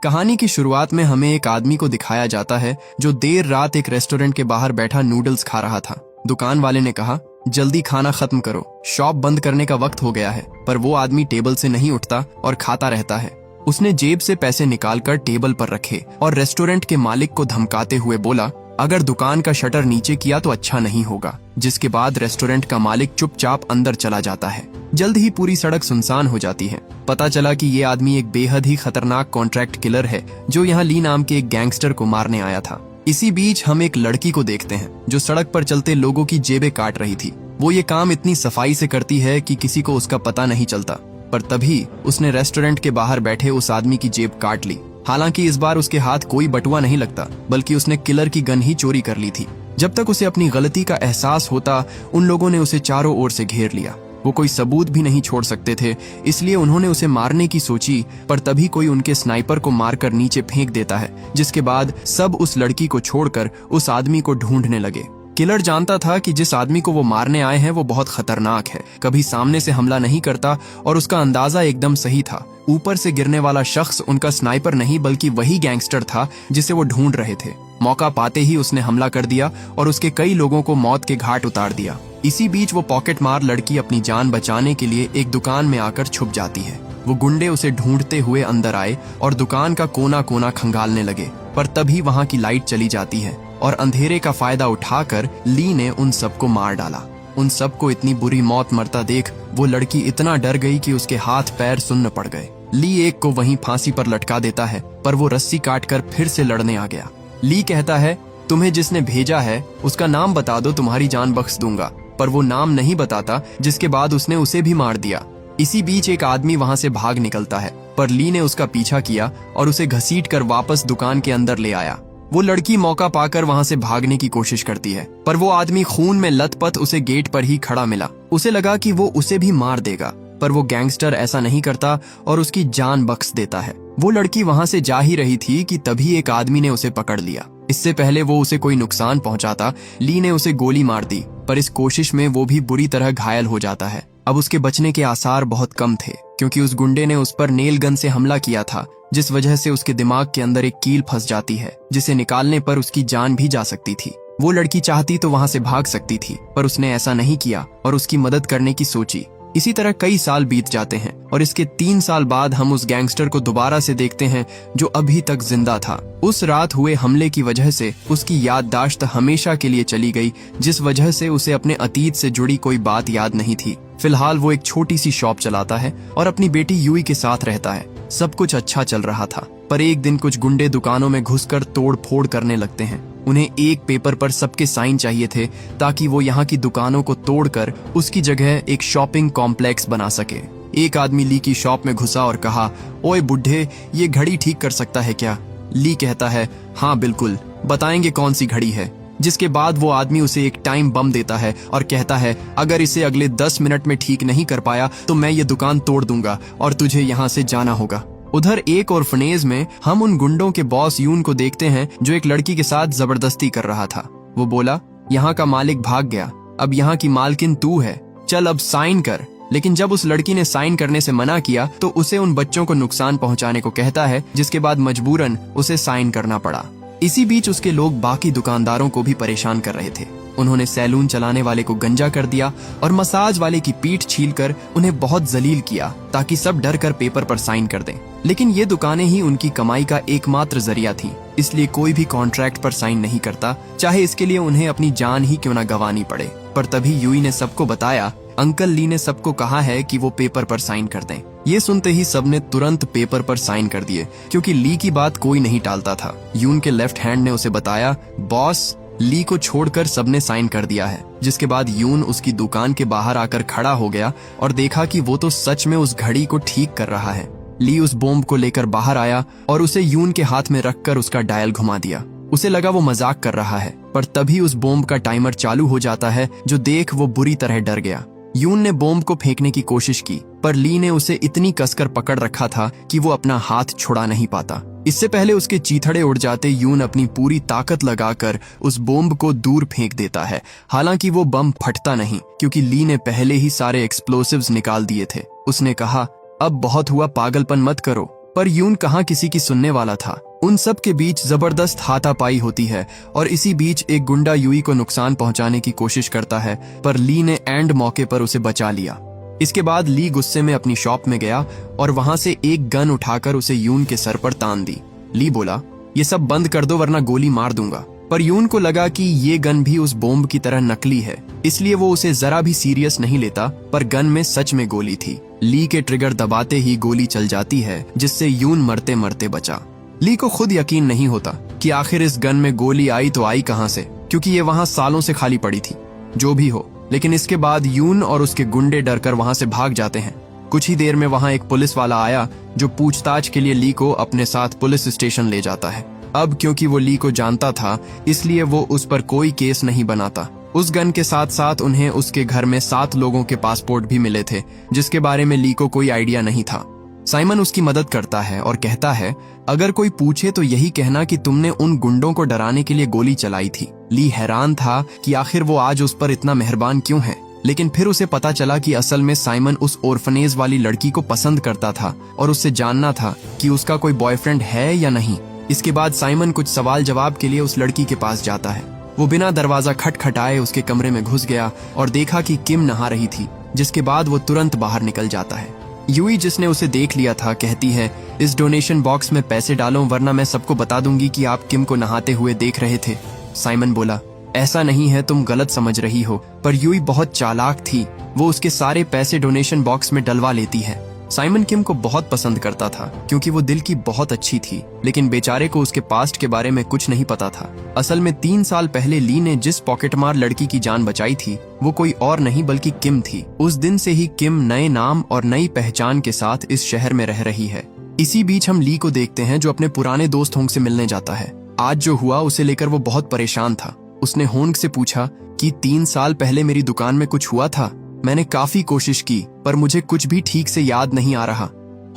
कहानी की शुरुआत में हमें एक आदमी को दिखाया जाता है जो देर रात एक रेस्टोरेंट के बाहर बैठा नूडल्स खा रहा था। दुकान वाले ने कहा, जल्दी खाना खत्म करो, शॉप बंद करने का वक्त हो गया है। पर वो आदमी टेबल से नहीं उठता और खाता रहता है। उसने जेब से पैसे निकालकर टेबल पर रखे और रेस्टोरेंट के मालिक को धमकाते हुए बोला, अगर दुकान का शटर नीचे किया तो अच्छा नहीं होगा। जिसके बाद रेस्टोरेंट का मालिक चुपचाप अंदर चला जाता है। जल्द ही पूरी सड़क सुनसान हो जाती है। पता चला कि ये आदमी एक बेहद ही खतरनाक कॉन्ट्रैक्ट किलर है जो यहाँ ली नाम के एक गैंगस्टर को मारने आया था। इसी बीच हम एक लड़की को देखते हैं जो सड़क पर चलते लोगों की जेबें काट रही थी। वो ये काम इतनी सफाई से करती है कि किसी को उसका पता नहीं चलता। पर तभी उसने रेस्टोरेंट के बाहर बैठे उस आदमी की जेब काट ली। हालांकि इस बार उसके हाथ कोई बटुआ नहीं लगता, बल्कि उसने किलर की गन ही चोरी कर ली थी। जब तक उसे अपनी गलती का एहसास होता, उन लोगों ने उसे चारों ओर से घेर लिया। वो कोई सबूत भी नहीं छोड़ सकते थे, इसलिए उन्होंने उसे मारने की सोची। पर तभी कोई उनके स्नाइपर को मारकर नीचे फेंक देता है, जिसके बाद सब उस लड़की को छोड़कर उस आदमी को ढूंढने लगे। किलर जानता था कि जिस आदमी को वो मारने आए हैं वो बहुत खतरनाक है, कभी सामने से हमला नहीं करता और उसका अंदाजा एकदम सही था। ऊपर से गिरने वाला शख्स उनका स्नाइपर नहीं बल्कि वही गैंगस्टर था जिसे वो ढूंढ रहे थे। मौका पाते ही उसने हमला कर दिया और उसके कई लोगों को मौत के घाट उतार दिया। इसी बीच वो पॉकेट मार लड़की अपनी जान बचाने के लिए एक दुकान में आकर छुप जाती है। वो गुंडे उसे ढूंढते हुए अंदर आए और दुकान का कोना कोना खंगालने लगे। पर तभी वहां की लाइट चली जाती है और अंधेरे का फायदा उठाकर ली ने उन सबको मार डाला। उन सबको इतनी बुरी मौत मरता देख वो लड़की इतना डर गई कि उसके हाथ पैर सुन्न पड़ गए। ली एक को वहीं फांसी पर लटका देता है, पर वो रस्सी काटकर फिर से लड़ने आ गया। ली कहता है, तुम्हें जिसने भेजा है उसका नाम बता दो, तुम्हारी जान बख्श दूंगा। पर वो नाम नहीं बताता, जिसके बाद उसने उसे भी मार दिया। इसी बीच एक आदमी वहां से भाग निकलता है, पर ली ने उसका पीछा किया और उसे घसीटकर वापस दुकान के अंदर ले आया। वो लड़की मौका पाकर वहां से भागने की कोशिश करती है, पर वो आदमी खून में लथपथ उसे गेट पर ही खड़ा मिला। उसे लगा कि वो उसे भी मार देगा, पर वो गैंगस्टर ऐसा नहीं करता और उसकी जान बख्श देता है। वो लड़की वहां से जा ही रही थी कि तभी एक आदमी ने उसे पकड़ लिया। इससे पहले वो उसे कोई नुकसान पहुंचाता, ली ने उसे गोली मार दी, पर इस कोशिश में वो भी बुरी तरह घायल हो जाता है। अब उसके बचने के आसार बहुत कम थे, क्योंकि उस गुंडे ने उस पर नेल गन से हमला किया था, जिस वजह से उसके दिमाग के अंदर एक कील फंस जाती है, जिसे निकालने पर उसकी जान भी जा सकती थी। वो लड़की चाहती तो वहां से भाग सकती थी, पर उसने ऐसा नहीं किया और उसकी मदद करने की सोची। इसी तरह कई साल बीत जाते हैं और इसके 3 साल बाद हम उस गैंगस्टर को दोबारा से देखते हैं जो अभी तक जिंदा था। उस रात हुए हमले की वजह से उसकी याददाश्त हमेशा के लिए चली गई, जिस वजह से उसे अपने अतीत से जुड़ी कोई बात याद नहीं थी। फिलहाल वो एक छोटी सी शॉप चलाता है और अपनी बेटी यूई के साथ रहता है। सब कुछ अच्छा चल रहा था, पर एक दिन कुछ गुंडे दुकानों में घुसकर तोड़ फोड़ करने लगते हैं। उन्हें एक पेपर पर सबके साइन चाहिए थे, ताकि वो यहाँ की दुकानों को तोड़कर उसकी जगह एक शॉपिंग कॉम्प्लेक्स बना सके। एक आदमी ली की शॉप में घुसा और कहा, ओए बुढ़े, ये घड़ी ठीक कर सकता है क्या? ली कहता है, हाँ बिल्कुल, बताएंगे कौन सी घड़ी है। जिसके बाद वो आदमी उसे एक टाइम बम देता है और कहता है, अगर इसे अगले 10 मिनट में ठीक नहीं कर पाया तो मैं ये दुकान तोड़ दूंगा और तुझे यहाँ से जाना होगा। उधर एक ऑर्फनेज में हम उन गुंडों के बॉस यून को देखते हैं जो एक लड़की के साथ जबरदस्ती कर रहा था। वो बोला, यहाँ का मालिक भाग गया, अब यहाँ की मालकिन तू है, चल अब साइन कर। लेकिन जब उस लड़की ने साइन करने से मना किया तो उसे उन बच्चों को नुकसान पहुंचाने को कहता है, जिसके बाद मजबूरन उसे साइन करना पड़ा। इसी बीच उसके लोग बाकी दुकानदारों को भी परेशान कर रहे थे। उन्होंने सैलून चलाने वाले को गंजा कर दिया और मसाज वाले की पीठ छीलकर उन्हें बहुत जलील किया, ताकि सब डर कर पेपर पर साइन कर दें। लेकिन ये दुकानें ही उनकी कमाई का एकमात्र जरिया थी, इसलिए कोई भी कॉन्ट्रैक्ट पर साइन नहीं करता, चाहे इसके लिए उन्हें अपनी जान ही क्यों न गंवानी पड़े। पर तभी यूई ने सबको बताया, अंकल ली ने सबको कहा है कि वो पेपर पर साइन कर दें। ये सुनते ही सबने तुरंत पेपर पर साइन कर दिए, क्योंकि ली की बात कोई नहीं टालता था। यून के लेफ्ट हैंड ने उसे बताया, बॉस, ली को छोड़कर सबने साइन कर दिया है। जिसके बाद यून उसकी दुकान के बाहर आकर खड़ा हो गया और देखा कि वो तो सच में उस घड़ी को ठीक कर रहा है। ली उस बॉम्ब को लेकर बाहर आया और उसे यून के हाथ में रखकर उसका डायल घुमा दिया। उसे लगा वो मजाक कर रहा है, पर तभी उस बॉम्ब का टाइमर चालू हो जाता है, जो देख वो बुरी तरह डर गया। यून ने बॉम्ब को फेंकने की कोशिश की, पर ली ने उसे इतनी कसकर पकड़ रखा था कि वो अपना हाथ छुड़ा नहीं पाता। इससे पहले उसके चीथड़े उड़ जाते यून अपनी पूरी ताकत लगाकर उस बॉम्ब को दूर फेंक देता है। हालांकि वो बम फटता नहीं, क्योंकि ली ने पहले ही सारे एक्सप्लोसिव्स निकाल दिए थे। उसने कहा, अब बहुत हुआ, पागलपन मत करो, पर यून कहाँ किसी की सुनने वाला था। उन सब के बीच जबरदस्त हाथापाई होती है और इसी बीच एक गुंडा यूई को नुकसान पहुंचाने की कोशिश करता है, पर ली ने एंड मौके पर उसे बचा लिया। इसके बाद ली गुस्से में अपनी शॉप में गया और वहां से एक गन उठाकर उसे यून के सर पर तान दी। ली बोला, ये सब बंद कर दो वरना गोली मार दूंगा। पर यून को लगा कि ये गन भी उस बॉम्ब की तरह नकली है, इसलिए वो उसे जरा भी सीरियस नहीं लेता, पर गन में सच में गोली थी। ली के ट्रिगर दबाते ही गोली चल जाती है, जिससे यून मरते मरते बचा। ली को खुद यकीन नहीं होता कि आखिर इस गन में गोली आई तो आई कहां से, क्योंकि ये वहां सालों से खाली पड़ी थी। जो भी हो, लेकिन इसके बाद यून और उसके गुंडे डरकर वहां से भाग जाते हैं। कुछ ही देर में वहां एक पुलिस वाला आया जो पूछताछ के लिए ली को अपने साथ पुलिस स्टेशन ले जाता है। अब क्योंकि वो ली को जानता था, इसलिए वो उस पर कोई केस नहीं बनाता। उस गन के साथ साथ उन्हें उसके घर में 7 लोगों के पासपोर्ट भी मिले थे, जिसके बारे में ली को कोई आइडिया नहीं था। साइमन उसकी मदद करता है और कहता है, अगर कोई पूछे तो यही कहना कि तुमने उन गुंडों को डराने के लिए गोली चलाई थी। ली हैरान था कि आखिर वो आज उस पर इतना मेहरबान क्यों है, लेकिन फिर उसे पता चला कि असल में साइमन उस ऑर्फनेज वाली लड़की को पसंद करता था और उससे जानना था कि उसका कोई बॉयफ्रेंड है या नहीं। इसके बाद साइमन कुछ सवाल जवाब के लिए उस लड़की के पास जाता है। वो बिना दरवाजा खटखटाए उसके कमरे में घुस गया और देखा कि किम नहा रही थी, जिसके बाद वो तुरंत बाहर निकल जाता है। यूई, जिसने उसे देख लिया था, कहती है, इस डोनेशन बॉक्स में पैसे डालो वरना मैं सबको बता दूंगी कि आप किम को नहाते हुए देख रहे थे। साइमन बोला, ऐसा नहीं है, तुम गलत समझ रही हो। पर यूई बहुत चालाक थी, वो उसके सारे पैसे डोनेशन बॉक्स में डलवा लेती है। साइमन किम को बहुत पसंद करता था क्योंकि वो दिल की बहुत अच्छी थी, लेकिन बेचारे को उसके पास्ट के बारे में कुछ नहीं पता था। असल में 3 साल पहले ली ने जिस पॉकेटमार लड़की की जान बचाई थी, वो कोई और नहीं बल्कि किम थी। उस दिन से ही किम नए नाम और नई पहचान के साथ इस शहर में रह रही है। इसी बीच हम ली को देखते हैं जो अपने पुराने दोस्त होंग से मिलने जाता है। आज जो हुआ उसे लेकर वो बहुत परेशान था। उसने होंग से पूछा कि 3 साल पहले मेरी दुकान में कुछ हुआ था। मैंने काफी कोशिश की पर मुझे कुछ भी ठीक से याद नहीं आ रहा।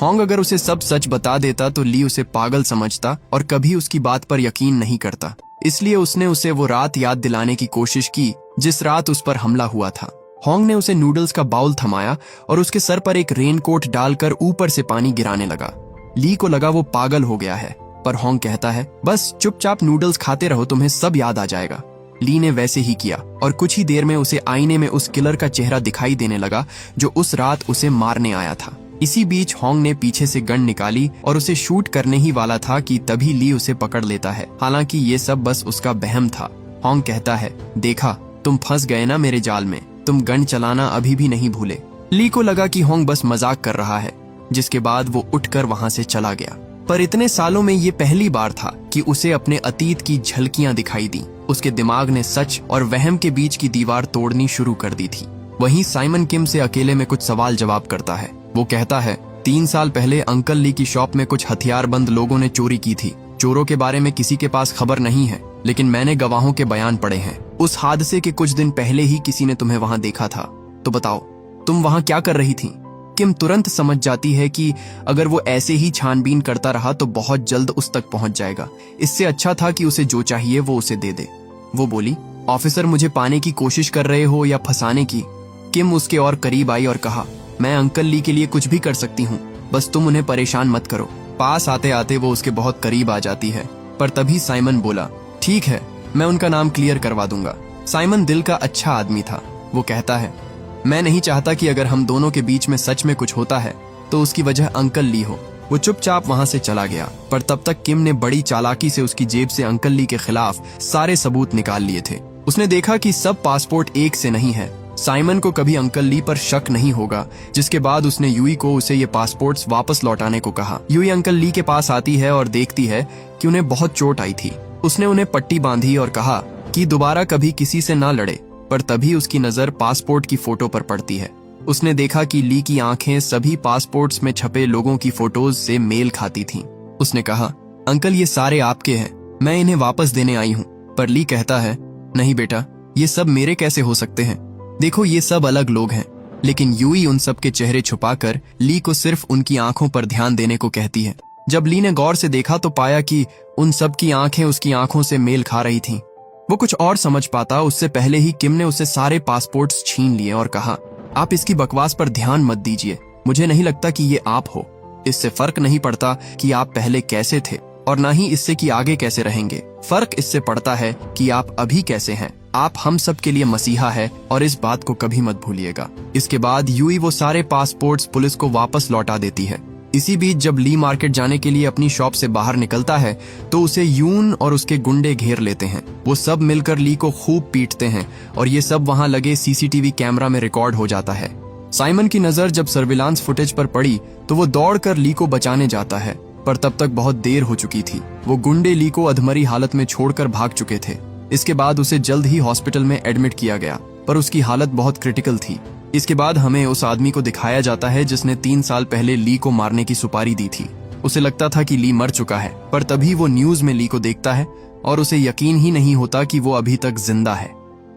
होंग अगर उसे सब सच बता देता तो ली उसे पागल समझता और कभी उसकी बात पर यकीन नहीं करता। इसलिए उसने उसे वो रात याद दिलाने की कोशिश की जिस रात उस पर हमला हुआ था। होंग ने उसे नूडल्स का बाउल थमाया और उसके सर पर एक रेनकोट डालकर ऊपर से पानी गिराने लगा। ली को लगा वो पागल हो गया है, पर होंग कहता है, बस चुपचाप नूडल्स खाते रहो, तुम्हें सब याद आ जाएगा। ली ने वैसे ही किया और कुछ ही देर में उसे आईने में उस किलर का चेहरा दिखाई देने लगा जो उस रात उसे मारने आया था। इसी बीच होंग ने पीछे से गन निकाली और उसे शूट करने ही वाला था कि तभी ली उसे पकड़ लेता है। हालांकि ये सब बस उसका वहम था। होंग कहता है, देखा, तुम फंस गए ना मेरे जाल में, तुम गन चलाना अभी भी नहीं भूले। ली को लगा कि होंग बस मजाक कर रहा है, जिसके बाद वो उठकर वहां से चला गया। पर इतने सालों में ये पहली बार था कि उसे अपने अतीत की झलकियां दिखाई दी। उसके दिमाग ने सच और वहम के बीच की दीवार तोड़नी शुरू कर दी थी। वहीं साइमन किम से अकेले में कुछ सवाल जवाब करता है। वो कहता है, 3 साल पहले अंकल ली की शॉप में कुछ हथियारबंद लोगों ने चोरी की थी। चोरों के बारे में किसी के पास खबर नहीं है, लेकिन मैंने गवाहों के बयान पढ़े हैं। उस हादसे के कुछ दिन पहले ही किसी ने तुम्हें वहां देखा था। तो बताओ, तुम वहां क्या कर रही थी? किम तुरंत समझ जाती है कि अगर वो ऐसे ही छानबीन करता रहा तो बहुत जल्द उस तक पहुंच जाएगा। इससे अच्छा था कि उसे जो चाहिए वो उसे दे दे। वो बोली, ऑफिसर, मुझे पाने की कोशिश कर रहे हो या फंसाने की? किम उसके और करीब आई और कहा, मैं अंकल ली के लिए कुछ भी कर सकती हूँ, बस तुम उन्हें परेशान मत करो। पास आते आते वो उसके बहुत करीब आ जाती है, पर तभी साइमन बोला, ठीक है, मैं उनका नाम क्लियर करवा दूंगा। साइमन दिल का अच्छा आदमी था। वो कहता है, मैं नहीं चाहता कि अगर हम दोनों के बीच में सच में कुछ होता है तो उसकी वजह अंकल ली हो। वो चुपचाप वहां से चला गया, पर तब तक किम ने बड़ी चालाकी से उसकी जेब से अंकल ली के खिलाफ सारे सबूत निकाल लिए थे। उसने देखा कि सब पासपोर्ट एक से नहीं है। साइमन को कभी अंकल ली पर शक नहीं होगा, जिसके बाद उसने यूई को उसे ये पासपोर्ट्स वापस लौटाने को कहा। यूई अंकल ली के पास आती है और देखती है कि उन्हें बहुत चोट आई थी। उसने उन्हें पट्टी बांधी और कहा कि दोबारा कभी किसी से ना लड़े, पर तभी उसकी नजर पासपोर्ट की फोटो पर पड़ती है। उसने देखा कि ली की आंखें सभी पासपोर्ट्स में छपे लोगों की फोटोज से मेल खाती थीं। उसने कहा, अंकल, ये सारे आपके हैं, मैं इन्हें वापस देने आई हूँ। पर ली कहता है, नहीं बेटा, ये सब मेरे कैसे हो सकते हैं? देखो, ये सब अलग लोग हैं। लेकिन यूई उन सब के चेहरे छुपाकर ली को सिर्फ उनकी आंखों पर ध्यान देने को कहती है। जब ली ने गौर से देखा तो पाया कि उन सब की आंखें उसकी आंखों से मेल खा रही थीं। वो कुछ और समझ पाता उससे पहले ही किम ने उससे सारे पासपोर्ट्स छीन लिए और कहा, आप इसकी बकवास पर ध्यान मत दीजिए, मुझे नहीं लगता कि ये आप हो। इससे फर्क नहीं पड़ता कि आप पहले कैसे थे और ना ही इससे कि आगे कैसे रहेंगे। फर्क इससे पड़ता है कि आप अभी कैसे हैं। आप हम सब के लिए मसीहा है और इस बात को कभी मत भूलिएगा। इसके बाद यूई वो सारे पासपोर्ट्स पुलिस को वापस लौटा देती है। इसी बीच जब ली मार्केट जाने के लिए अपनी शॉप से बाहर निकलता है तो उसे यून और उसके गुंडे घेर लेते हैं। वो सब मिलकर ली को खूब पीटते हैं और ये सब वहां लगे सीसीटीवी कैमरा में रिकॉर्ड हो जाता है। साइमन की नजर जब सर्विलांस फुटेज पर पड़ी तो वो दौड़कर ली को बचाने जाता है, पर तब तक बहुत देर हो चुकी थी। वो गुंडे ली को अधमरी हालत में छोड़कर भाग चुके थे। इसके बाद उसे जल्द ही हॉस्पिटल में एडमिट किया गया, पर उसकी हालत बहुत क्रिटिकल थी। इसके बाद हमें उस आदमी को दिखाया जाता है जिसने 3 साल पहले ली को मारने की सुपारी दी थी। उसे लगता था कि ली मर चुका है, पर तभी वो न्यूज में ली को देखता है और उसे यकीन ही नहीं होता कि वो अभी तक जिंदा है।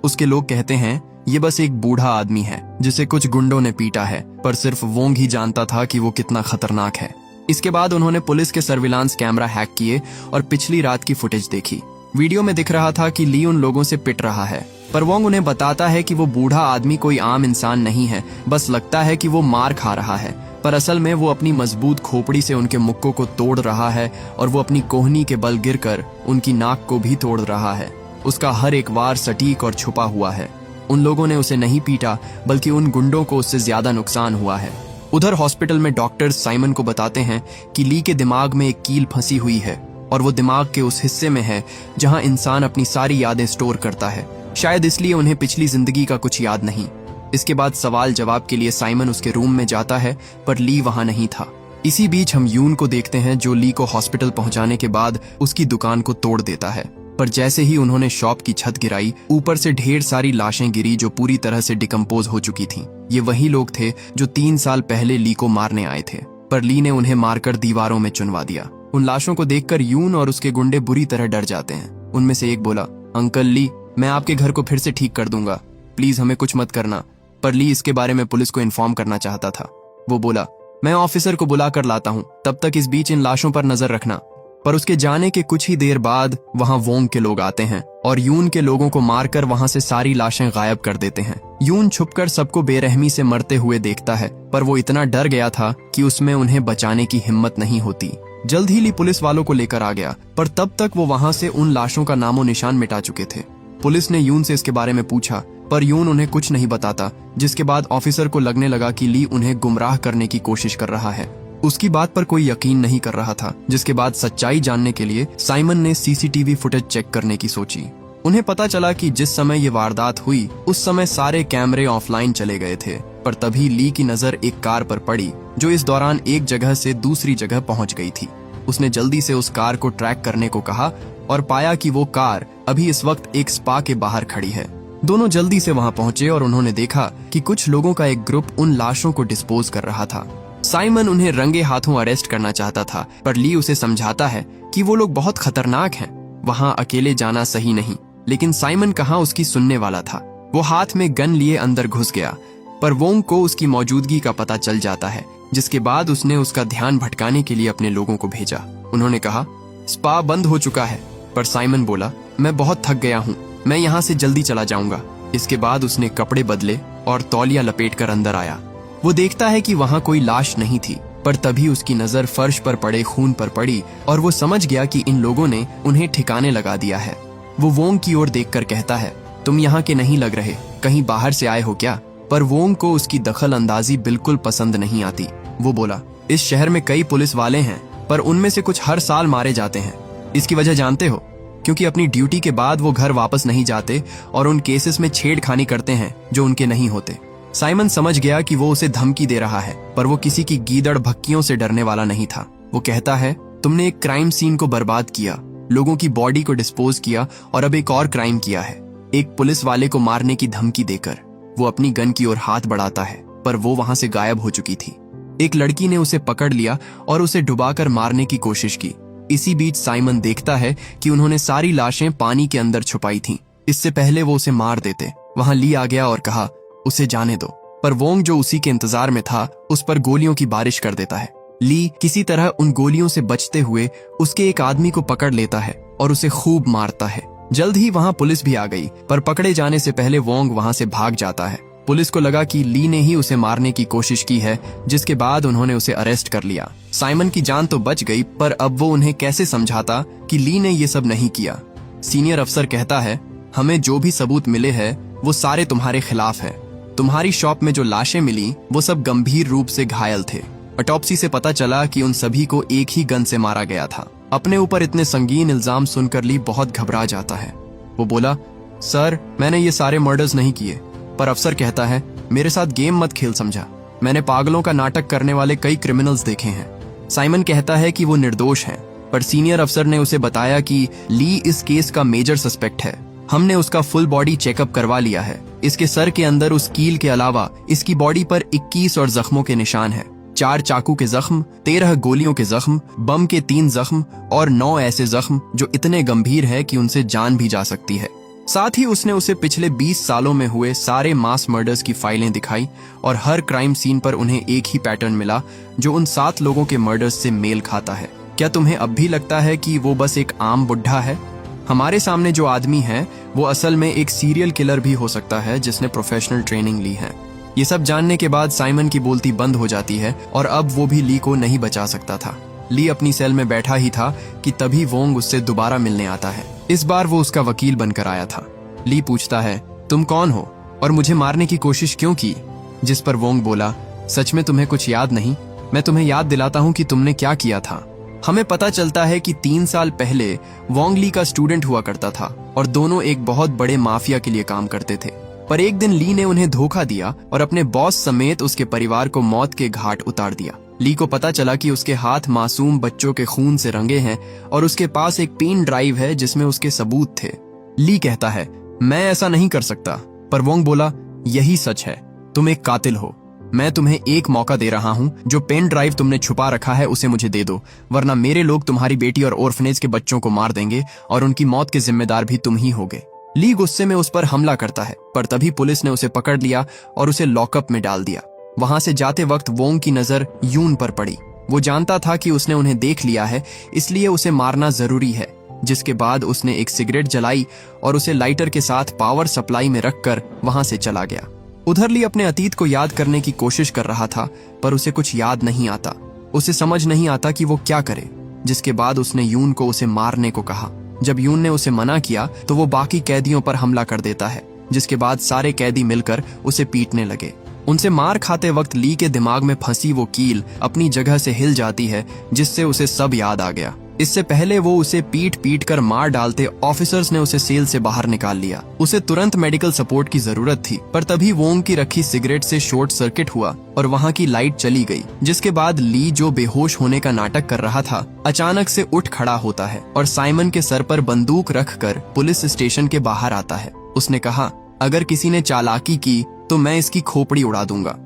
उसके लोग कहते हैं ये बस एक बूढ़ा आदमी है जिसे कुछ गुंडों ने पीटा है, पर सिर्फ वोंग ही जानता था कि वो कितना खतरनाक है। इसके बाद उन्होंने पुलिस के सर्विलांस कैमरा हैक किए और पिछली रात की फुटेज देखी। वीडियो में दिख रहा था कि ली उन लोगों से पिट रहा है, पर वोंग उन्हें बताता है कि वो बूढ़ा आदमी कोई आम इंसान नहीं है, बस लगता है कि वो मार खा रहा है, पर असल में वो अपनी मजबूत खोपड़ी से उनके मुक्कों को तोड़ रहा है और वो अपनी कोहनी के बल गिरकर उनकी नाक को भी तोड़ रहा है। उसका हर एक वार सटीक और छुपा हुआ है। उन लोगों ने उसे नहीं पीटा, बल्कि उन गुंडों को उससे ज्यादा नुकसान हुआ है। उधर हॉस्पिटल में डॉक्टर्स साइमन को बताते हैं कि ली के दिमाग में एक कील फंसी हुई है और वो दिमाग के उस हिस्से में है जहां इंसान अपनी सारी यादें स्टोर करता है। शायद इसलिए उन्हें पिछली जिंदगी का कुछ याद नहीं। इसके बाद सवाल जवाब के लिए साइमन उसके रूम में जाता है, पर ली वहां नहीं था। इसी बीच हम यून को देखते हैं जो ली को हॉस्पिटल पहुंचाने के बाद उसकी दुकान को तोड़ देता है, पर जैसे ही उन्होंने शॉप की छत गिराई, ऊपर से ढेर सारी लाशें गिरी जो पूरी तरह से डिकम्पोज हो चुकी थीं। ये वही लोग थे जो 3 साल पहले ली को मारने आए थे, पर ली ने उन्हें मारकर दीवारों में चुनवा दिया। उन लाशों को देखकर यून और उसके गुंडे बुरी तरह डर जाते हैं। उनमें से एक बोला, अंकल ली, मैं आपके घर को फिर से ठीक कर दूंगा, प्लीज हमें कुछ मत करना। पर ली इसके बारे में पुलिस को इन्फॉर्म करना चाहता था। वो बोला, मैं ऑफिसर को बुला कर लाता हूँ, तब तक इस बीच इन लाशों पर नजर रखना। पर उसके जाने के कुछ ही देर बाद वहां वोंग के लोग आते हैं और यून के लोगों को मारकर वहां से सारी लाशें गायब कर देते हैं। यून छुपकर सबको बेरहमी से मरते हुए देखता है, पर वो इतना डर गया था कि उसमें उन्हें बचाने की हिम्मत नहीं होती। जल्द ही ली पुलिस वालों को लेकर आ गया, पर तब तक वो वहां से उन लाशों का नामो निशान मिटा चुके थे। पुलिस ने यून से इसके बारे में पूछा, पर यून उन्हें कुछ नहीं बताता, जिसके बाद ऑफिसर को लगने लगा कि ली उन्हें गुमराह करने की कोशिश कर रहा है। उसकी बात पर कोई यकीन नहीं कर रहा था, जिसके बाद सच्चाई जानने के लिए साइमन ने सीसीटीवी फुटेज चेक करने की सोची। उन्हें पता चला कि जिस समय ये वारदात हुई उस समय सारे कैमरे ऑफलाइन चले गए थे, पर तभी ली की नजर एक कार पर पड़ी जो इस दौरान एक जगह से दूसरी जगह पहुंच गई थी। उसने जल्दी से उस कार को ट्रैक करने को कहा और पाया कि वो कार अभी इस वक्त एक स्पा के बाहर खड़ी है। दोनों जल्दी से वहां पहुंचे और उन्होंने देखा कि कुछ लोगों का एक ग्रुप उन लाशों को डिस्पोज कर रहा था। साइमन उन्हें रंगे हाथों अरेस्ट करना चाहता था, पर ली उसे समझाता है कि वो लोग बहुत खतरनाक हैं, वहां अकेले जाना सही नहीं। लेकिन साइमन कहाँ उसकी सुनने वाला था। वो हाथ में गन लिए अंदर घुस गया, पर वोंग को उसकी मौजूदगी का पता चल जाता है, जिसके बाद उसने उसका ध्यान भटकाने के लिए अपने लोगों को भेजा। उन्होंने कहा, स्पा बंद हो चुका है, पर साइमन बोला, मैं बहुत थक गया हूँ, मैं यहाँ से जल्दी चला जाऊंगा। इसके बाद उसने कपड़े बदले और तौलिया लपेटकर अंदर आया। वो देखता है कि वहां कोई लाश नहीं थी, पर तभी उसकी नजर फर्श पर पड़े खून पर पड़ी और वो समझ गया कि इन लोगों ने उन्हें ठिकाने लगा दिया है। वो वोंग की ओर देखकर कहता है, तुम यहाँ के नहीं लग रहे, कहीं बाहर से आए हो क्या? पर वोंग को उसकी दखल अंदाजी बिल्कुल पसंद नहीं आती। वो बोला, इस शहर में कई पुलिस वाले हैं, पर उनमें से कुछ हर साल मारे जाते हैं। इसकी वजह जानते हो? क्योंकि अपनी ड्यूटी के बाद वो घर वापस नहीं जाते और उन केसेस में छेड़खानी करते हैं जो उनके नहीं होते। साइमन समझ गया कि वो उसे धमकी दे रहा है, पर वो किसी की गीदड़ भक्कियों से डरने वाला नहीं था। वो कहता है, तुमने एक क्राइम सीन को बर्बाद किया, लोगों की बॉडी को डिस्पोज किया और अब एक और क्राइम किया है, एक पुलिस वाले को मारने की धमकी देकर। वो अपनी गन की ओर हाथ बढ़ाता है, पर वो वहां से गायब हो चुकी थी। एक लड़की ने उसे पकड़ लिया और उसे डुबाकर मारने की कोशिश की। इसी बीच साइमन देखता है कि उन्होंने सारी लाशें पानी के अंदर छुपाई थीं। इससे पहले वो उसे मार देते। वहां ली आ गया और कहा, उसे जाने दो, पर वोंग जो उसी के इंतजार में था उस पर गोलियों की बारिश कर देता है। ली किसी तरह उन गोलियों से बचते हुए उसके एक आदमी को पकड़ लेता है और उसे खूब मारता है। जल्द ही वहां पुलिस भी आ गई, पर पकड़े जाने से पहले वोंग वहां से भाग जाता है। पुलिस को लगा कि ली ने ही उसे मारने की कोशिश की है, जिसके बाद उन्होंने उसे अरेस्ट कर लिया। साइमन की जान तो बच गई, पर अब वो उन्हें कैसे समझाता कि ली ने ये सब नहीं किया। सीनियर अफसर कहता है, हमें जो भी सबूत मिले हैं वो सारे तुम्हारे खिलाफ है। तुम्हारी शॉप में जो लाशें मिली वो सब गंभीर रूप से घायल थे। ऑटोप्सी से पता चला कि उन सभी को एक ही गन से मारा गया था। अपने ऊपर इतने संगीन इल्जाम सुनकर ली बहुत घबरा जाता है। वो बोला, सर मैंने ये सारे मर्डर्स नहीं किए। पर अफसर कहता है, मेरे साथ गेम मत खेल समझा। मैंने पागलों का नाटक करने वाले कई क्रिमिनल्स देखे हैं। साइमन कहता है कि वो निर्दोष हैं, पर सीनियर अफसर ने उसे बताया कि ली इस केस का मेजर सस्पेक्ट है। हमने उसका फुल बॉडी चेकअप करवा लिया है। इसके सर के अंदर उस कील के अलावा इसकी बॉडी पर 21 और जख्मों के निशान हैं। 4 चाकू के जख्म, 13 गोलियों के जख्म, बम के 3 जख्म और 9 ऐसे जख्म जो इतने गंभीर है कि उनसे जान भी जा सकती है। साथ ही उसने उसे पिछले 20 सालों में हुए सारे मास मर्डर्स की फाइलें दिखाई और हर क्राइम सीन पर उन्हें एक ही पैटर्न मिला जो उन 7 लोगों के मर्डर्स से मेल खाता है। क्या तुम्हें अब भी लगता है कि वो बस एक आम बुढ़ा है? हमारे सामने जो आदमी है वो असल में एक सीरियल किलर भी हो सकता है जिसने प्रोफेशनल ट्रेनिंग ली है। ये सब जानने के बाद साइमन की बोलती बंद हो जाती है और अब वो भी ली को नहीं बचा सकता था। ली अपनी सेल में बैठा ही था कि तभी वोंग उससे दोबारा मिलने आता है। इस बार वो उसका वकील बनकर आया था। ली पूछता है, तुम कौन हो और मुझे मारने की कोशिश क्यों की? जिस पर वोंग बोला, सच में तुम्हें कुछ याद नहीं? मैं तुम्हें याद दिलाता हूँ कि तुमने क्या किया था। हमें पता चलता है कि 3 साल पहले वोंग ली का स्टूडेंट हुआ करता था और दोनों एक बहुत बड़े माफिया के लिए काम करते थे। पर एक दिन ली ने उन्हें धोखा दिया और अपने बॉस समेत उसके परिवार को मौत के घाट उतार दिया। ली को पता चला कि उसके हाथ मासूम बच्चों के खून से रंगे हैं और उसके पास एक पेन ड्राइव है जिसमें उसके सबूत थे। ली कहता है, मैं ऐसा नहीं कर सकता। पर वोंग बोला, यही सच है, तुम एक कातिल हो। मैं तुम्हें एक मौका दे रहा हूँ। जो पेन ड्राइव तुमने छुपा रखा है उसे मुझे दे दो, वरना मेरे लोग तुम्हारी बेटी और ऑर्फनेज के बच्चों को मार देंगे और उनकी मौत के जिम्मेदार भी तुम ही होगे। ली गुस्से में उस पर हमला करता है, पर तभी पुलिस ने उसे पकड़ लिया और उसे लॉकअप में डाल दिया। वहां से जाते वक्त वोंग की नजर यून पर पड़ी। वो जानता था कि उसने उन्हें देख लिया है, इसलिए उसे मारना जरूरी है। जिसके बाद उसने एक सिगरेट जलाई और उसे लाइटर के साथ पावर सप्लाई में रखकर वहां से चला गया। उधर ली अपने अतीत को याद करने की कोशिश कर रहा था, पर उसे कुछ याद नहीं आता। उसे समझ नहीं आता कि वो क्या करे। जिसके बाद उसने यून को उसे मारने को कहा। जब यून ने उसे मना किया तो वो बाकी कैदियों पर हमला कर देता है, जिसके बाद सारे कैदी मिलकर उसे पीटने लगे। उनसे मार खाते वक्त ली के दिमाग में फंसी वो कील अपनी जगह से हिल जाती है, जिससे उसे सब याद आ गया। इससे पहले वो उसे पीट पीट कर मार डालते ऑफिसर्स ने उसे सेल से बाहर निकाल लिया। उसे तुरंत मेडिकल सपोर्ट की जरूरत थी, पर तभी वोंग की रखी सिगरेट से शॉर्ट सर्किट हुआ और वहां की लाइट चली गई। जिसके बाद ली, जो बेहोश होने का नाटक कर रहा था, अचानक से उठ खड़ा होता है और साइमन के सर पर बंदूक रखकर पुलिस स्टेशन के बाहर आता है। उसने कहा, अगर किसी ने चालाकी की तो मैं इसकी खोपड़ी उड़ा दूंगा।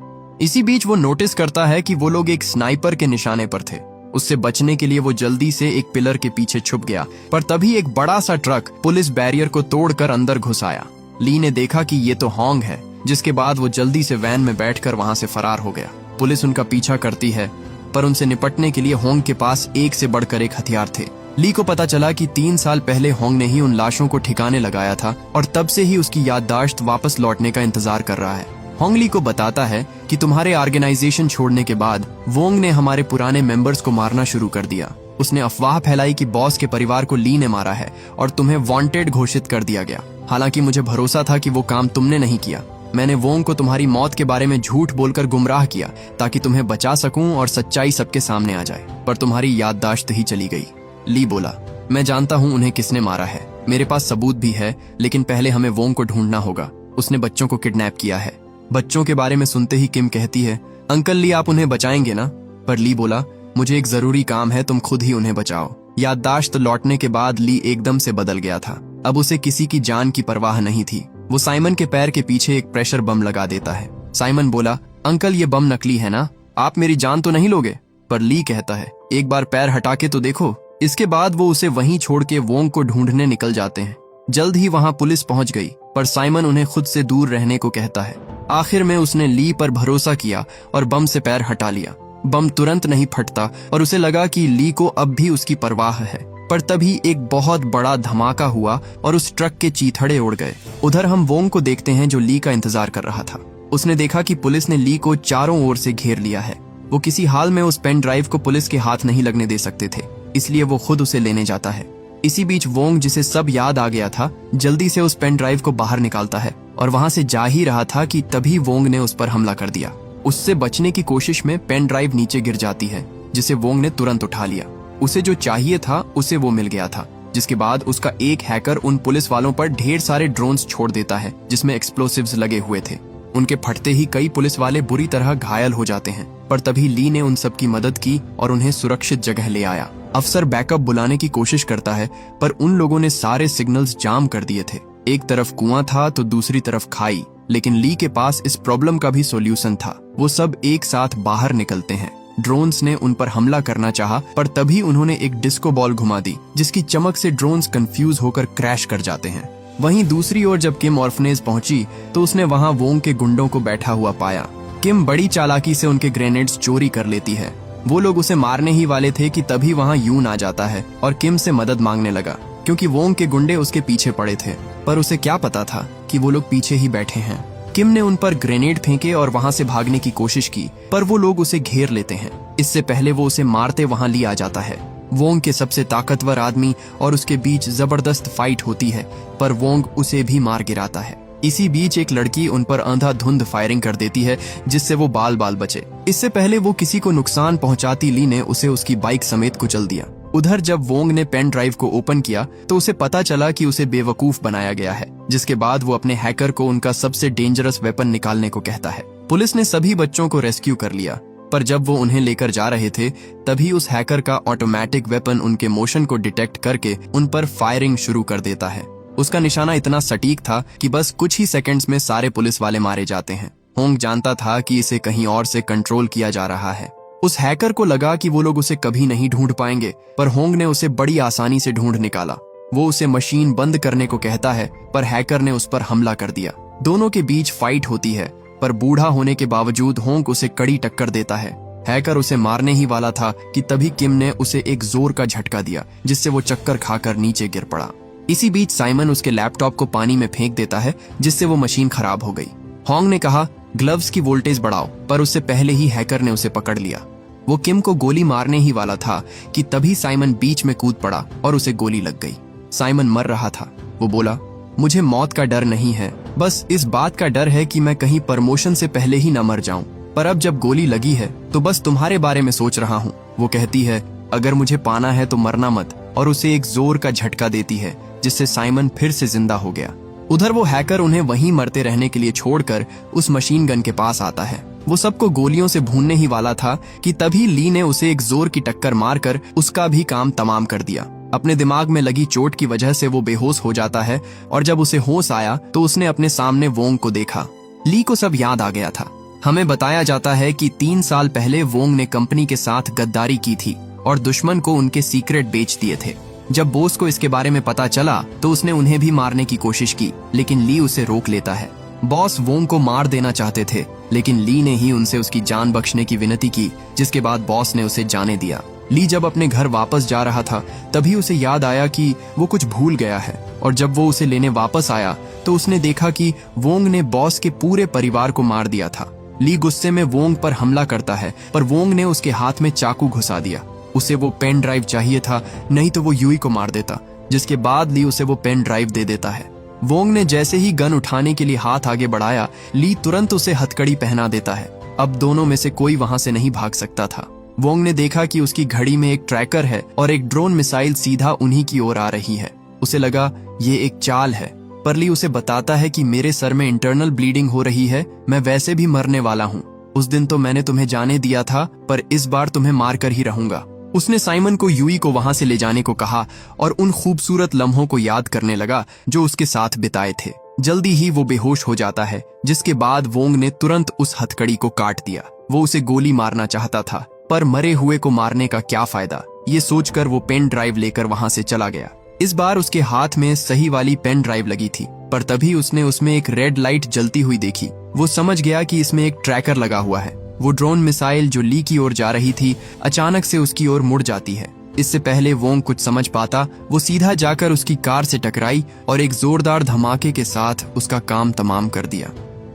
इसी बीच वो नोटिस करता है कि वो लोग एक स्नाइपर के निशाने पर थे। उससे बचने के लिए वो जल्दी से एक पिलर के पीछे छुप गया, पर तभी एक बड़ा सा ट्रक पुलिस बैरियर को तोड़कर अंदर घुस आया। ली ने देखा कि ये तो होंग है, जिसके बाद वो जल्दी से वैन में बैठकर वहां से फरार हो गया। पुलिस उनका पीछा करती है, पर उनसे निपटने के लिए होंग के पास एक से बढ़कर एक हथियार थे। ली को पता चला कि 3 साल पहले होंग ने ही उन लाशों को ठिकाने लगाया था और तब से ही उसकी याददाश्त वापस लौटने का इंतजार कर रहा है। होंग ली को बताता है कि तुम्हारे ऑर्गेनाइजेशन छोड़ने के बाद वोंग ने हमारे पुराने मेंबर्स को मारना शुरू कर दिया। उसने अफवाह फैलाई कि बॉस के परिवार को ली ने मारा है और तुम्हें वांटेड घोषित कर दिया गया। हालांकि मुझे भरोसा था कि वो काम तुमने नहीं किया। मैंने वोंग को तुम्हारी मौत के बारे में झूठ बोलकर गुमराह किया ताकि तुम्हें बचा सकूं और सच्चाई सबके सामने आ जाए, पर तुम्हारी याददाश्त ही चली गई। ली बोला, मैं जानता हूं उन्हें किसने मारा है, मेरे पास सबूत भी है, लेकिन पहले हमें वोंग को ढूंढना होगा। उसने बच्चों को किडनैप किया है। बच्चों के बारे में सुनते ही किम कहती है, अंकल ली आप उन्हें बचाएंगे ना? पर ली बोला, मुझे एक जरूरी काम है, तुम खुद ही उन्हें बचाओ। याददाश्त लौटने के बाद ली एकदम से बदल गया था। अब उसे किसी की जान की परवाह नहीं थी। वो साइमन के पैर के पीछे एक प्रेशर बम लगा देता है। साइमन बोला, अंकल ये बम नकली है ना, आप मेरी जान तो नहीं लोगे? पर ली कहता है, एक बार पैर हटा के तो देखो। इसके बाद वो उसे वहीं छोड़ के वोंग को ढूंढने निकल जाते हैं। जल्द ही वहां पुलिस पहुंच गई, पर साइमन उन्हें खुद से दूर रहने को कहता है। आखिर में उसने ली पर भरोसा किया और बम से पैर हटा लिया। बम तुरंत नहीं फटता और उसे लगा कि ली को अब भी उसकी परवाह है, पर तभी एक बहुत बड़ा धमाका हुआ और उस ट्रक के चीथड़े उड़ गए। उधर हम वोंग को देखते हैं जो ली का इंतजार कर रहा था। उसने देखा कि पुलिस ने ली को चारों ओर से घेर लिया है। वो किसी हाल में उस पेन ड्राइव को पुलिस के हाथ नहीं लगने दे सकते थे, इसलिए वो खुद उसे लेने जाता है। इसी बीच वोंग, जिसे सब याद आ गया था, जल्दी से उस पेन ड्राइव को बाहर निकालता है और वहां से जा ही रहा था कि तभी वोंग ने उस पर हमला कर दिया। उससे बचने की कोशिश में पेन ड्राइव नीचे गिर जाती है, जिसे वोंग ने तुरंत उठा लिया। उसे जो चाहिए था उसे वो मिल गया था, जिसके बाद उसका एक हैकर उन पुलिस वालों पर ढेर सारे ड्रोन्स छोड़ देता है जिसमें एक्सप्लोसिव्स लगे हुए थे। उनके फटते ही कई पुलिस वाले बुरी तरह घायल हो जाते हैं, पर तभी ली ने उन सब की मदद की और उन्हें सुरक्षित जगह ले आया। अफसर बैकअप बुलाने की कोशिश करता है, पर उन लोगों ने सारे सिग्नल्स जाम कर दिए थे। एक तरफ कुआं था तो दूसरी तरफ खाई, लेकिन ली के पास इस प्रॉब्लम का भी सॉल्यूशन था। वो सब एक साथ बाहर निकलते हैं। ड्रोन्स ने उन पर हमला करना चाहा, पर तभी उन्होंने एक डिस्को बॉल घुमा दी, जिसकी चमक से ड्रोन्स कंफ्यूज होकर क्रैश कर जाते हैं। वहीं दूसरी ओर जब किम ऑर्फनेज पहुंची तो उसने वहां वोंग के गुंडों को बैठा हुआ पाया। किम बड़ी चालाकी से उनके ग्रेनेड्स चोरी कर लेती है। वो लोग उसे मारने ही वाले थे कि तभी वहां यून आ जाता है और किम से मदद मांगने लगा, क्योंकि वोंग के गुंडे उसके पीछे पड़े थे। पर उसे क्या पता था कि वो लोग पीछे ही बैठे हैं। किम ने उन पर ग्रेनेड फेंके और वहां से भागने की कोशिश की, पर वो लोग उसे घेर लेते हैं। इससे पहले वो उसे मारते वहां ले आ जाता है। वोंग के सबसे ताकतवर आदमी और उसके बीच जबरदस्त फाइट होती है, पर वोंग उसे भी मार गिराता है। इसी बीच एक लड़की उन पर अंधाधुंध फायरिंग कर देती है, जिससे वो बाल बाल बचे। इससे पहले वो किसी को नुकसान पहुंचाती ली ने उसे उसकी बाइक समेत कुचल दिया। उधर जब वोंग ने पेन ड्राइव को ओपन किया तो उसे पता चला कि उसे बेवकूफ बनाया गया है, जिसके बाद वो अपने हैकर को उनका सबसे डेंजरस वेपन निकालने को कहता है। पुलिस ने सभी बच्चों को रेस्क्यू कर लिया, पर जब वो उन्हें लेकर जा रहे थे तभी उस हैकर का ऑटोमेटिक वेपन उनके मोशन को डिटेक्ट करके उन पर फायरिंग शुरू कर देता है। उसका निशाना इतना सटीक था कि बस कुछ ही सेकंड्स में सारे पुलिस वाले मारे जाते हैं। होंग जानता था कि इसे कहीं और से कंट्रोल किया जा रहा है। उस हैकर को लगा कि वो लोग उसे कभी नहीं ढूंढ पाएंगे, पर होंग ने उसे बड़ी आसानी से ढूंढ निकाला। वो उसे मशीन बंद करने को कहता है, पर हैकर ने उस पर हमला कर दिया। दोनों के बीच फाइट होती है, पर बूढ़ा होने के बावजूद होंग उसे कड़ी टक्कर देता है। हैकर उसे मारने ही वाला था कि तभी किम ने उसे एक जोर का झटका दिया, जिससे वो चक्कर खाकर नीचे गिर पड़ा। इसी बीच साइमन उसके लैपटॉप को पानी में फेंक देता है, जिससे वो मशीन खराब हो गई। होंग ने कहा, ग्लव्स की वोल्टेज बढ़ाओ, पर उससे पहले ही हैकर ने उसे पकड़ लिया। वो किम को गोली मारने ही वाला था कि तभी साइमन बीच में कूद पड़ा और उसे गोली लग गई। साइमन मर रहा था। वो बोला, मुझे मौत का डर नहीं है, बस इस बात का डर है कि मैं कहीं प्रमोशन से पहले ही न मर जाऊं। पर अब जब गोली लगी है तो बस तुम्हारे बारे में सोच रहा हूँ। वो कहती है, अगर मुझे पाना है तो मरना मत, और उसे एक जोर का झटका देती है, जिससे साइमन फिर से जिंदा हो गया। उधर वो हैकर उन्हें वहीं मरते रहने के लिए छोड़कर उस मशीन गन के पास आता है। वो सबको गोलियों से भूनने ही वाला था कि तभी ली ने उसे एक जोर की टक्कर मारकर उसका भी काम तमाम कर दिया। अपने दिमाग में लगी चोट की वजह से वो बेहोश हो जाता है, और जब उसे होश आया तो उसने अपने सामने वोंग को देखा। ली को सब याद आ गया था। हमें बताया जाता है कि 3 साल पहले वोंग ने कंपनी के साथ गद्दारी की थी और दुश्मन को उनके सीक्रेट बेच दिए थे। जब बॉस को इसके बारे में पता चला तो उसने उन्हें भी मारने की कोशिश की, लेकिन ली उसे रोक लेता है। बॉस वोंग को मार देना चाहते थे, लेकिन ली ने ही उनसे उसकी जान बख्शने की विनती की, जिसके बाद बॉस ने उसे जाने दिया। ली जब अपने घर वापस जा रहा था तभी उसे याद आया कि वो कुछ भूल गया है, और जब वो उसे लेने वापस आया तो उसने देखा कि वोंग ने बॉस के पूरे परिवार को मार दिया था। ली गुस्से में वोंग पर हमला करता है, पर वोंग ने उसके हाथ में चाकू घुसा दिया। उसे वो पेन ड्राइव चाहिए था, नहीं तो वो यूई को मार देता, जिसके बाद ली उसे वो पेन ड्राइव दे देता है। वोंग ने जैसे ही गन उठाने के लिए हाथ आगे बढ़ाया, ली तुरंत उसे हथकड़ी पहना देता है। अब दोनों में से कोई वहां से नहीं भाग सकता था। वोंग ने देखा कि उसकी घड़ी में एक ट्रैकर है और एक ड्रोन मिसाइल सीधा उन्हीं की ओर आ रही है। उसे लगा ये एक चाल है, पर ली उसे बताता है कि मेरे सर में इंटरनल ब्लीडिंग हो रही है, मैं वैसे भी मरने वाला हूँ। उस दिन तो मैंने तुम्हें जाने दिया था, पर इस बार तुम्हें मार कर ही रहूंगा। उसने साइमन को यूई को वहां से ले जाने को कहा और उन खूबसूरत लम्हों को याद करने लगा जो उसके साथ बिताए थे। जल्दी ही वो बेहोश हो जाता है, जिसके बाद वोंग ने तुरंत उस हथकड़ी को काट दिया। वो उसे गोली मारना चाहता था, पर मरे हुए को मारने का क्या फायदा, ये सोचकर वो पेन ड्राइव लेकर वहां से चला गया। इस बार उसके हाथ में सही वाली पेन ड्राइव लगी थी, पर तभी उसने उसमें एक रेड लाइट जलती हुई देखी। वो समझ गया कि इसमें एक ट्रैकर लगा हुआ है। वो ड्रोन मिसाइल जो ली की ओर जा रही थी अचानक से उसकी ओर मुड़ जाती है। इससे पहले वोंग कुछ समझ पाता, वो सीधा जाकर उसकी कार से टकराई और एक जोरदार धमाके के साथ उसका काम तमाम कर दिया।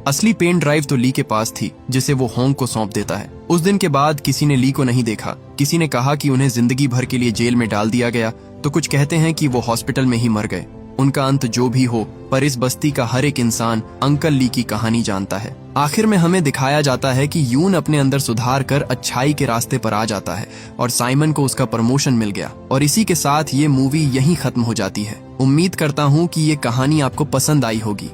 असली पेन ड्राइव तो ली के पास थी, जिसे वो होंग को सौंप देता है। उस दिन के बाद किसी ने ली को नहीं देखा। किसी ने कहा कि उन्हें जिंदगी भर के लिए जेल में डाल दिया गया, तो कुछ कहते हैं कि वो हॉस्पिटल में ही मर गए। उनका अंत जो भी हो, पर इस बस्ती का हर एक इंसान अंकल ली की कहानी जानता है। आखिर में हमें दिखाया जाता है कि यून अपने अंदर सुधार कर अच्छाई के रास्ते पर आ जाता है और साइमन को उसका प्रमोशन मिल गया। और इसी के साथ ये मूवी यहीं खत्म हो जाती है। उम्मीद करता हूँ कि ये कहानी आपको पसंद आई होगी।